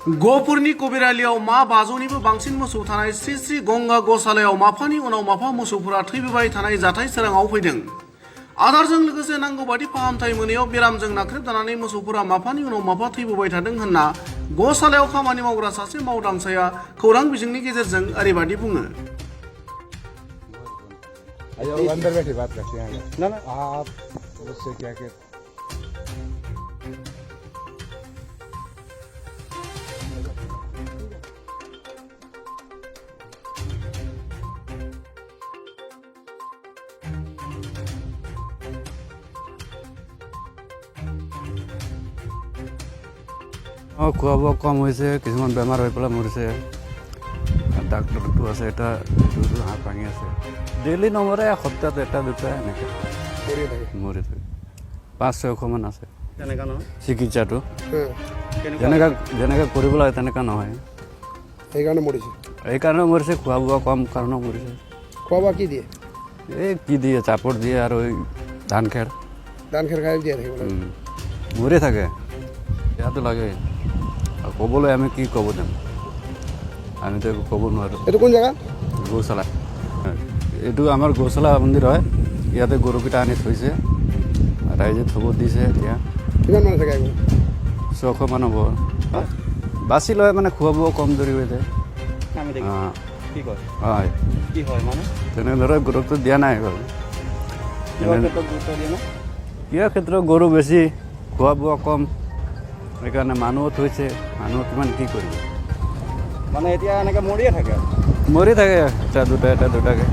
गहपुरनि कबिरालियाव मा 500निबो बांसिन मोसौ थानाय श्री श्री गंगा गसालायाव माफानि उनाव माफा मोसौफोरा थैबोबाय थानाय जाथाय सोराङाव फैदों। आदारजों लोगोसे नांगौ बादि फाहामथाय मोनैयाव बेरामजों नाख्रेबजानानै मोसौफोरा माफानि उनाव माफा थैबोबाय थादों होनना गसालायाव खामानि मावग्रा सासे मावदांसाया खौरां बिजोंनि गेजेरजों ओरैबादि बुङो। अंदर बैठे बात करते हैं ना आप उससे क्या कहते খোৱা বোৱা কম হৈছে, কিছুমান বেমাৰ হৈ পেলাই মৰিছে। ডাক্তৰটো আছে, এটা হাত ভাঙি আছে। ডেইলি নমৰে, সপ্তাহত এটা দুটা এনেকৈ মৰি থাকে। 500-600 মান আছে চিকিৎসাটো। যেনেকৈ কৰিব লাগে তেনেকুৱা নহয়। সেইকাৰণে মৰিছে, খোৱা বোৱা কম কাৰণেও মৰিছে। খোৱা বোৱা কি দিয়ে? এই কি দিয়ে, চাপৰ দিয়ে আৰু এই ধান খেৰ খাই দিয়ে মৰি থাকে। ইয়াতো লাগে ক'বলৈ, আমি কি ক'ব যাম? আমিতো একো ক'ব নোৱাৰোঁ। এইটো কোন জেগা? গৌশালা। এইটো আমাৰ গৌশালা মন্দিৰ হয়। ইয়াতে গৰুকেইটা আনি থৈছে, ৰাইজে থ'ব দিছে। এতিয়া কিমান মানুহ থাকে? 600 মান হ'ব। বাচি লয় মানে, খোৱা বোৱা কম দেৰি হৈ যায়। হয়, তেনেদৰে গুৰুত্ব দিয়া নাই বাৰু। কিয় ক্ষেত্ৰত গৰু বেছি, খোৱা বোৱা কম, সেইকাৰণে মানুহো থৈছে। মানুহ কিমান কি কৰিব, মানে এতিয়া এনেকৈ মৰিয়ে থাকে। মৰি থাকে এটা দুটাকৈ।